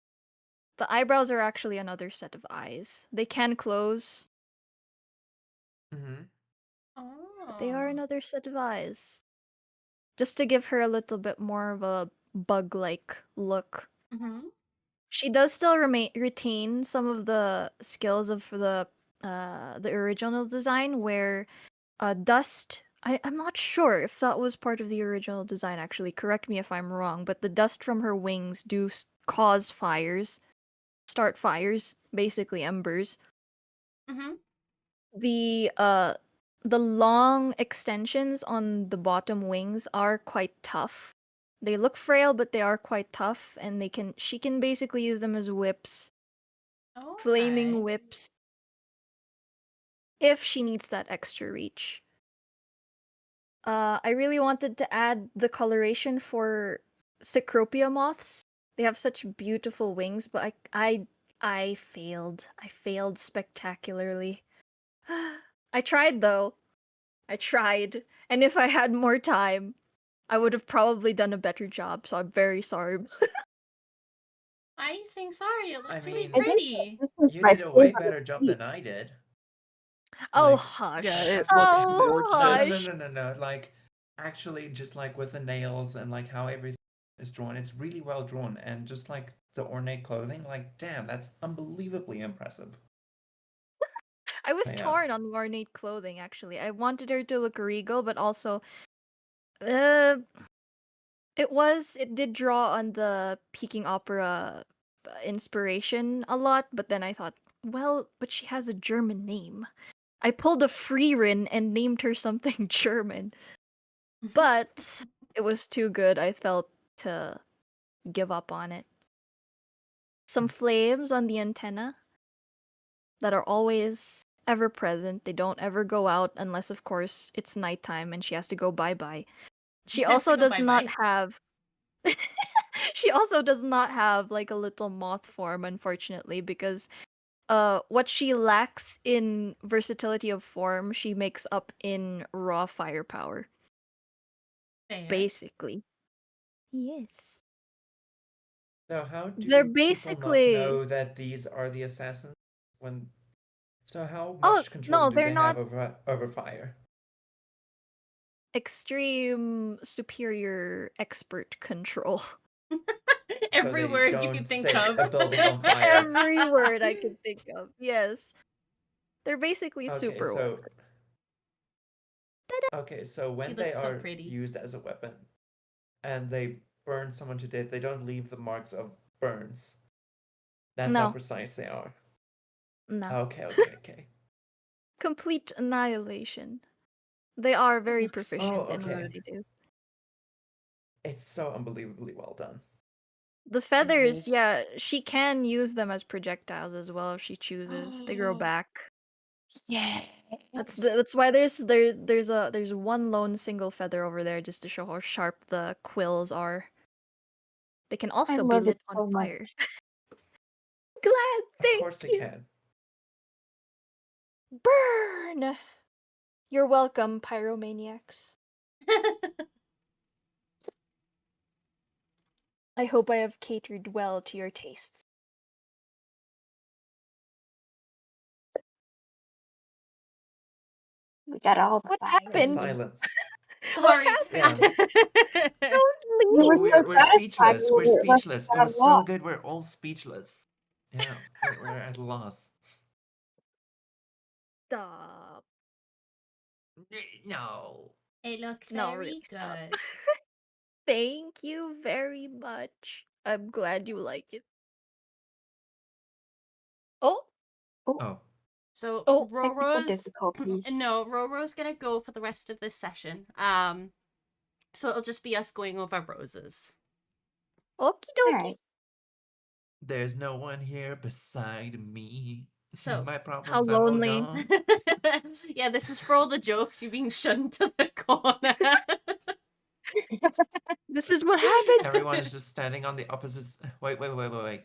The eyebrows are actually another set of eyes. They can close, Mm-hmm. but they are Oh. another set of eyes. Just to give her a little bit more of a bug like look. Mhm. She does still retain some of the skills of the original design where dust I'm not sure if that was part of the original design actually. Correct me if I'm wrong, but the dust from her wings do cause fires, start fires, basically embers. Mhm. The uh the long extensions on the bottom wings are quite tough. They look frail, but they are quite tough, and she can basically use them as whips, flaming Okay. whips, if she needs that extra reach. I really wanted to add the coloration for Cecropia moths. They have such beautiful wings, but I failed. I failed spectacularly. I tried though. I tried. And if I had more time, I would have probably done a better job, so I'm very sorry. Why are you saying sorry? It I looks really mean, I think pretty. this was you my did a way favorite better job week. than I did. Oh, Like, Yeah, hush. it looks actually, Oh, no, no, no, gorgeous. hush. no, no, no. Like, actually, just like with the nails and like how everything is drawn, it's really well drawn. And just like the ornate clothing, like, damn, that's unbelievably impressive. I was But yeah. torn on the ornate clothing, actually. I wanted her to look regal, but also, uh, it did draw on the Peking opera inspiration a lot, but then I thought, well, but she has a German name. I pulled a Freerin and named her something German, but it was too good. I felt to give up on it. Some flames on the antenna that are always ever present. They don't ever go out unless, of course, it's nighttime and she has to go bye bye. She Has to also go does not bye-bye. have. She also does not have like a little moth form, unfortunately, because what she lacks in versatility of form, she makes up in raw firepower. Fair. Basically. Yes. So how They're do people not basically. know that these are the assassins when so how Oh, much control no, do they're they have not over fire? extreme superior expert control. So Every they word you could don't think set of. a building on fire. Every word I could think of. Yes. They're basically Okay, super so weapons. She when they looks so are pretty. used as a weapon and they burn someone to death, they don't leave the marks of burns. That's how No, precise they are. no. Okay, okay, okay. Complete annihilation. They are It very looks so Oh, proficient in okay. what they do. It's so unbelievably well done. The It feathers, is. yeah, she can use them as projectiles as well if she chooses. They grow back. Yes. That's why there's one lone single feather over there just to show how sharp the quills are. They can I also be love it lit on so much. fire. Glad, Of thank course they you. can. Burn! You're welcome, pyromaniacs. I hope I have catered well to your tastes. We got all the What fire. The happened? silence. What Sorry. Yeah. happened? Don't You were leave! so We're satisfied speechless. We're when it left speechless. It without a was so loss. good. We're all speechless. Yeah, we're at a loss. Stop. No. It looks No, really, very stop. good. Thank you very much. I'm glad you like it. Oh, Oh, Oh, So oh, technical Roro's difficulties. no, Roro's gonna go for the rest of this session. So it'll just be us going over roses. okie All dokie. right. there's no one here beside me. So My How problems are all lonely. gone. yeah, this is for all the jokes. You're being shunned to the corner. This is what happens. Everyone is just standing on the opposites. Wait, wait, wait, wait, wait.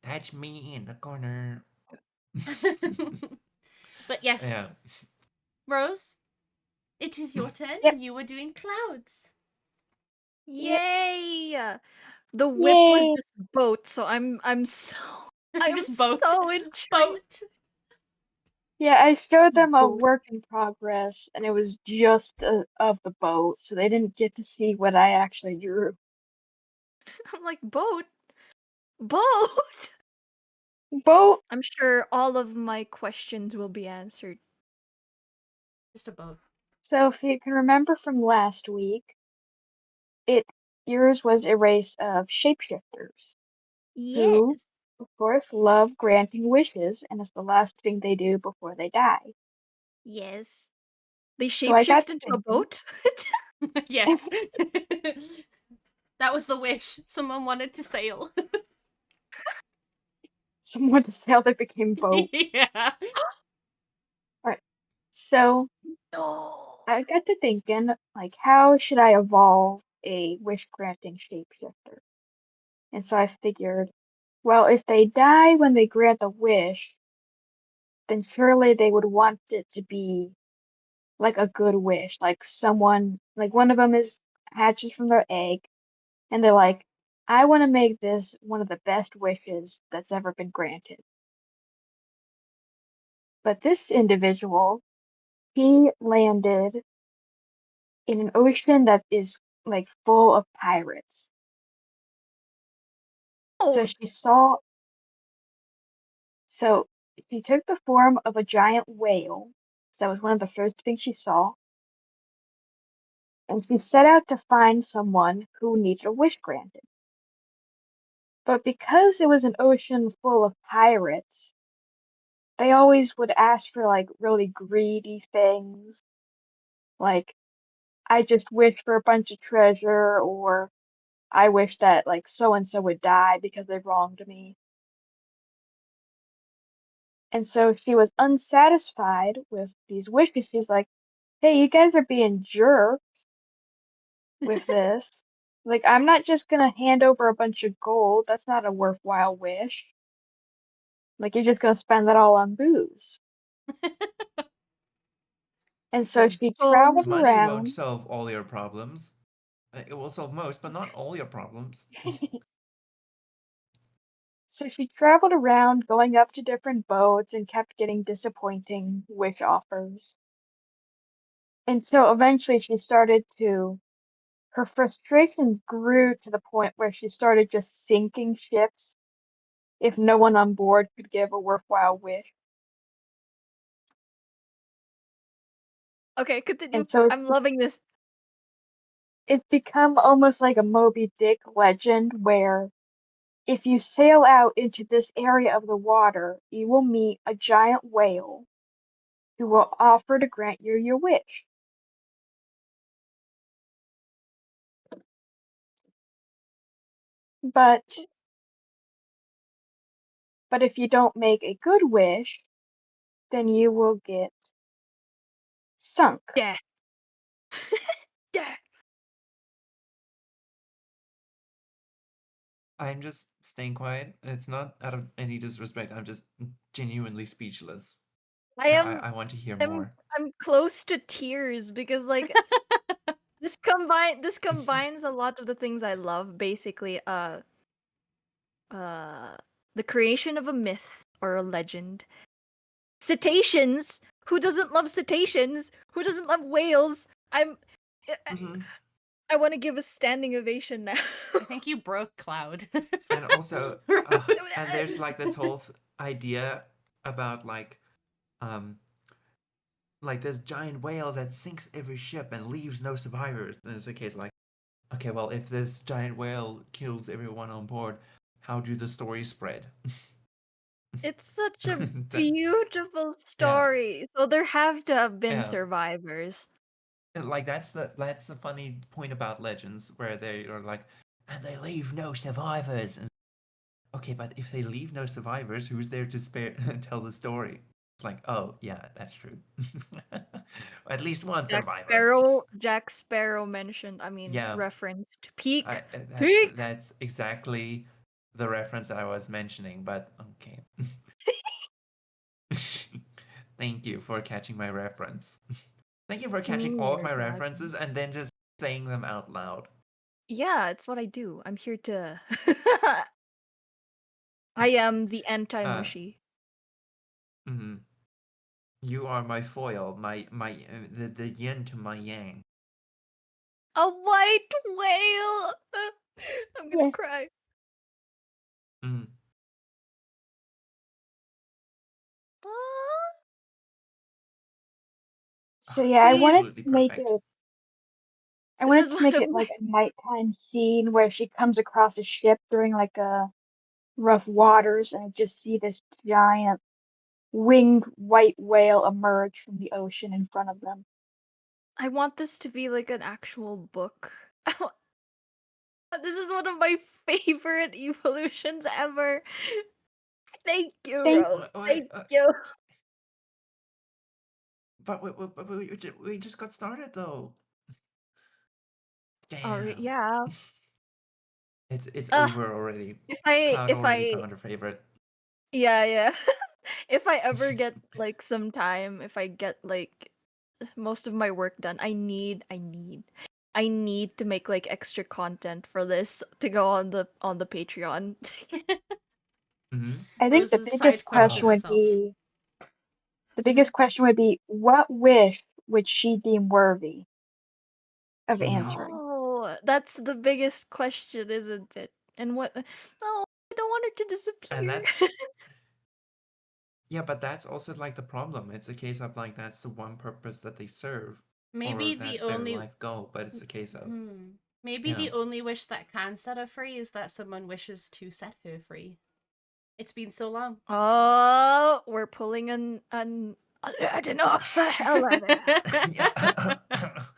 That's me in the corner. But yes, Yeah. Rose, it is your turn. Yep. You were doing clouds. Yep. Yay! The whip was Yay. just boat, so I'm so It I'm was boat. so intrigued. Boat. Yeah, I showed them a Boat. work in progress, and it was just of the boat, so they didn't get to see what I actually drew. I'm like boat. Boat. Boat. I'm sure all of my questions will be answered. Just a boat. So if you can remember from last week, it yours was a race of shapeshifters who, Yes. of course, love granting wishes, and it's the last thing they do before they die. Yes. They So I got shapeshift to into a thinking. boat? Yes. That was the wish. Someone wanted to sail. Someone to sail that became boat. Yeah. All right. So No. I got to thinking, like, how should I evolve a wish granting shapeshifter? And so I figured, well, if they die when they grant a wish, then surely they would want it to be like a good wish. Like someone, like one of them is hatches from their egg, and they're like, I want to make this one of the best wishes that's ever been granted. But this individual, he landed in an ocean that is like full of pirates. So Oh, she saw, so she took the form of a giant whale. So that was one of the first things she saw. And she set out to find someone who needed a wish granted. But because it was an ocean full of pirates, they always would ask for like really greedy things. Like, I just wish for a bunch of treasure, or I wish that like so and so would die because they wronged me. And so she was unsatisfied with these wishes. She's like, hey, you guys are being jerks with this. Like, I'm not just gonna hand over a bunch of gold. That's not a worthwhile wish. Like, you're just gonna spend that all on booze. And so The she traveled bones. Money won't around. solve all your problems. It will solve most, but not all your problems. So she traveled around, going up to different boats, and kept getting disappointing wish offers. And so eventually she started to, her frustrations grew to the point where she started just sinking ships if no one on board could give a worthwhile wish. okay, continue. And so I'm loving this. it's become almost like a Moby Dick legend where if you sail out into this area of the water, you will meet a giant whale who will offer to grant you your wish. But if you don't make a good wish, then you will get sunk. Death. Death. I'm just staying quiet. It's not out of any disrespect. I'm just genuinely speechless. I am I want to hear I'm more. I'm close to tears because like this combines a lot of the things I love, basically uh the creation of a myth or a legend. Cetaceans? Who doesn't love cetaceans? Who doesn't love whales? I, Hmm. I want to give a standing ovation now. I think you broke Cloud. And also, Rose. and there's like this whole idea about um, like this giant whale that sinks every ship and leaves no survivors. And it's a case like, okay, well, if this giant whale kills everyone on board, how do the stories spread? It's such a That- beautiful yeah, story. So there have to have been yeah. survivors. And, like that's the funny point about legends, where they are like, and they leave no survivors. And okay, but if they leave no survivors, who's there to tell the story? It's like, oh yeah, that's true. At least one survivor. Jack Sparrow mentioned, I mean, Yeah, referenced Peak. that Peak. that's exactly the reference that I was mentioning. But okay, thank you for catching my reference. Thank you for catching all of Teamwork, my Wagner. references and then just saying them out loud. Yeah, it's what I do. I'm here to I am the Uh, anti-mushy. mhm. You are my foil, my the yin to my yang. A white whale. I'm gonna Yes. cry. Mm. Ah, So yeah, please. Absolutely perfect. I This wanted is to one make of it my like a nighttime scene where she comes across a ship during like a rough waters, and I just see this giant winged white whale emerge from the ocean in front of them. I want this to be like an actual book. This is one of my favorite evolutions ever. Thank you, Thank Rose. Wait, Thank you. but we just got started though. Damn. Yeah. It's Uh, over already. if I Cloud if already I found her favorite. yeah, yeah. If I ever get like some time, if I get like most of my work done. I need to make like extra content for this to go on the Patreon. Mm-hmm. I think the Rose's biggest side question question Oh. would herself. be the biggest question would be what wish would she deem worthy of Mm-hmm. answering? Oh, that's the biggest question, isn't it? And what? Oh, I don't want her to And disappear. that's yeah, but that's also like the problem. It's a case of like that's the one purpose that they serve, or Maybe the that's their only life goal. But it's a case of maybe yeah. the only wish that can set her free is that someone wishes to set her free. It's been so long. Oh, we're pulling an Aladdin off the elevator. Yeah.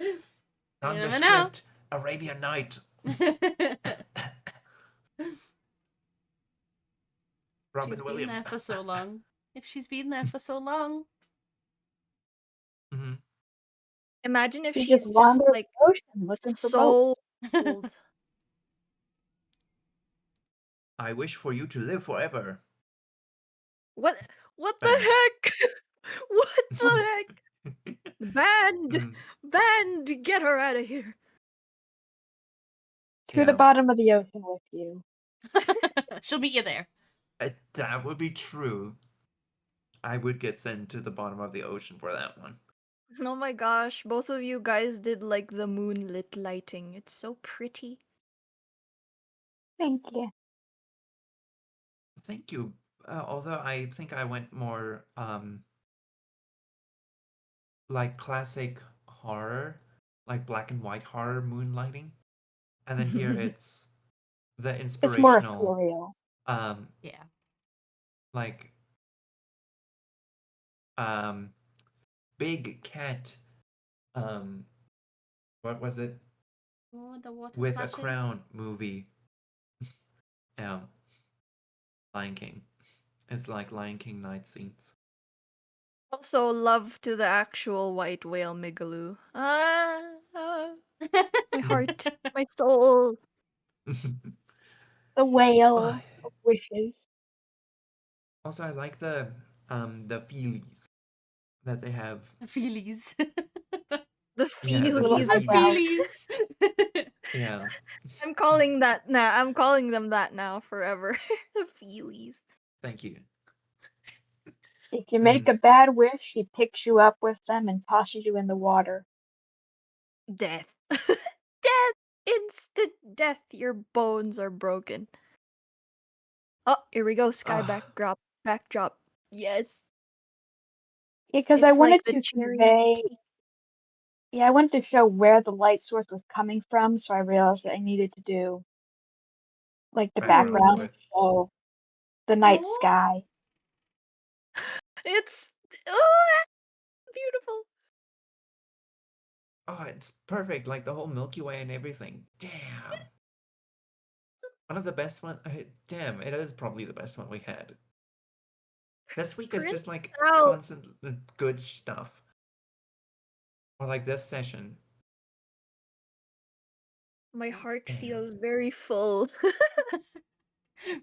You never know. Nondescript Arabian Night. She's Robin been Williams. there for so long. If she's been there for so long. Mm-hmm. Imagine if She just she's just wandered like the ocean looking for boats. so old. I wish for you to live forever. What? What the Bang. heck? What the heck? Band, Mm, band, get her out of here. To the yeah, bottom of the ocean with you. She'll meet you there. that would be true. I would get sent to the bottom of the ocean for that one. Oh my gosh, both of you guys did like the moonlit lighting. It's so pretty. Thank you. Thank you. Although I think I went more like classic horror, like black and white horror moonlighting. And then here it's the It's more inspirational ethereal. um Yeah. like um big cat um what was it? Oh, the water With a splashes. crown movie. Um Lion King. It's like Lion King night scenes. Also, love to the actual white whale Migaloo. My heart, my soul. The Oh, whale of wishes. also I like the feelies that they have. Feelies. The Yeah, the Little feelies. The eyebrows. feelies. feelies. Yeah. I'm calling that now. I'm calling them that now forever. The feelies. Thank you. If you make Mm. a bad wish, she picks you up with them and tosses you in the water. Death. Death. Instant death. Your bones are broken. Oh, here we go. Sky Ah, backdrop. Backdrop. Yes. Because I It's like wanted the to cherry on the convey, cake. yeah, I wanted to show where the light source was coming from, so I realized that I needed to do like the background background for Hmm. to it. show the night Oh, sky. It's oh, beautiful. Oh, it's perfect. Like the whole Milky Way and everything. Damn. One of the best one. Damn, it is probably the best one we had. This week is just Prince like out. constant good stuff. Or like this session. My heart Damn. feels very full.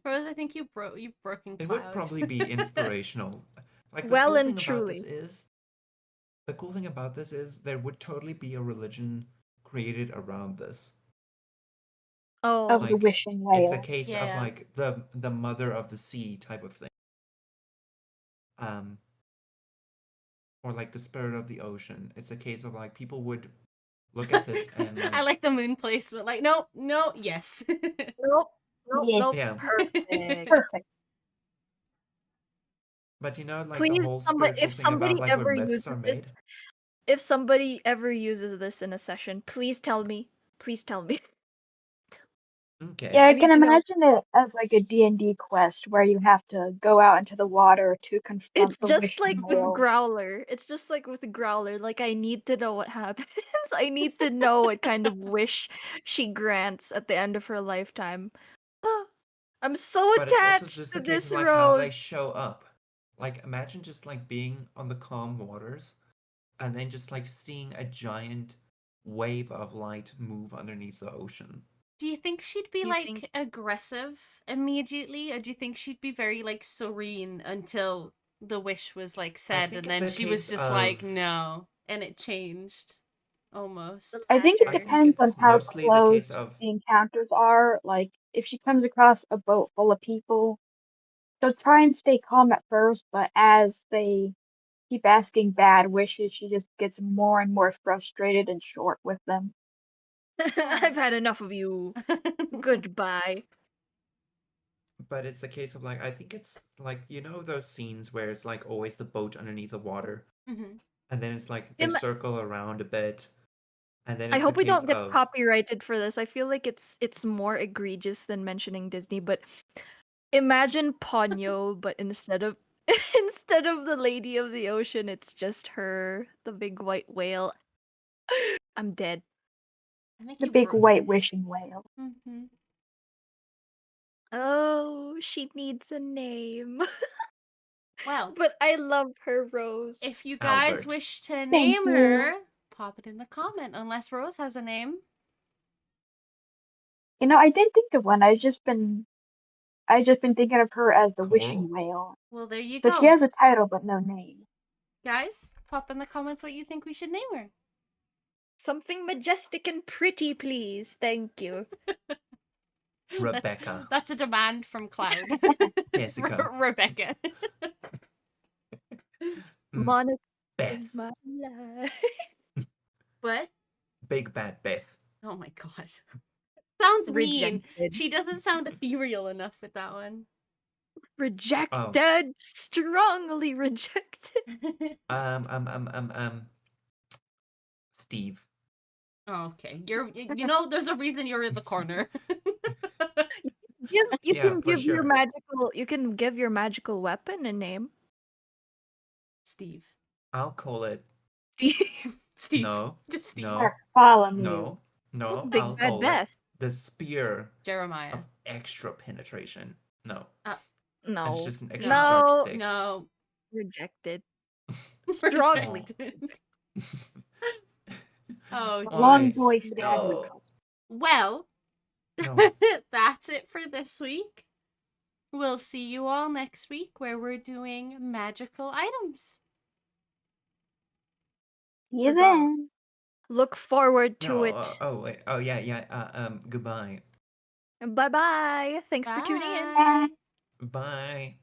Rose, I think you've broken It would Cloud. probably be inspirational. Like the Well cool and thing about this truly. is the cool thing about this is there would totally be a religion created around this. Of Oh. the Like wishing it's a whale. case of Yeah. like the mother of the sea type of thing. Um or like the spirit of the ocean. It's a case of like people would look at this and I like like the moon placement. Like, no, no, yes. Nope. Nope. Yeah, Nope. yeah. Perfect. perfect. But you know like the Please, whole somebody, spiritual if thing about somebody like where ever myths uses are this, made. if somebody ever uses this in a session, please tell me. Please tell me. Okay. Yeah, I I can need to know. imagine it as like a D&D quest where you have to go out into the water to It's confront the just wishing like with whale. Growler. It's just like with Growler. Like, I need to know what happens. I need to know what kind of wish she grants at the end of her lifetime. I'm so But it's also attached just to a case of this like how they rose. show up. Like imagine just like being on the calm waters and then just like seeing a giant wave of light move underneath the ocean. Do you think she'd be Do you think? like aggressive immediately, or do you think she'd be very like serene until the wish was like I said, think and it's then a she was case just like, of no? and it changed almost. The I think it I latter. think depends on it's how mostly the case close of the encounters are. Like, if she comes across a boat full of people, she'll try and stay calm at first, but as they keep asking bad wishes, she just gets more and more frustrated and short with them. I've had enough of you. Goodbye. but it's a case of like I think it's like you know those scenes where it's like always the boat underneath the water Mhm. and then it's like they Im- circle around a bit and then I it's a hope we case don't get of copyrighted for this. I feel like it's more egregious than mentioning Disney, but imagine Ponyo, but instead of instead of the Lady of the Ocean, it's just her, the big white whale. I'm dead. I think The you big white wishing whale. Mhm. Oh, she needs a name. Well, But I love her, Rose. if you guys Albert. wish to Thank name you. her, pop it in the comment. Unless Rose has a name. You know, I did think of one. I just been thinking of her as the wishing Coral? whale. Well, there you So she go. has a title but no name. Guys, pop in the comments what you think we should name her. Something majestic and pretty, please. Thank you. Rebecca. That's a demand from Cloud. Jessica. Rebecca. Monica Beth. in my life. What? Big Bad Beth. Oh my god. Sounds mean. Rejected. She doesn't sound ethereal enough with that one. Oh. Rejected. Strongly rejected. Steve. Okay, you know there's a reason you're in the corner. You Yeah, can for give your sure. magical weapon a name. Steve. I'll call it Steve. no. Just Steve. No. Bartholomew. No. Big I'll Bad call it Beth. the spear Jeremiah. of extra penetration. No. No. It's just an extra No. sharp No. stick. No. Rejected. Strongly. Oh The long Why? jeez. voice dad would No. call. Well, No. that's it for this week. We'll see you all next week where we're doing magical items. See you Huzzah. then. Look forward to No. it. Oh wait. Oh yeah. Goodbye. Bye bye. Thanks for tuning in. Bye. Bye.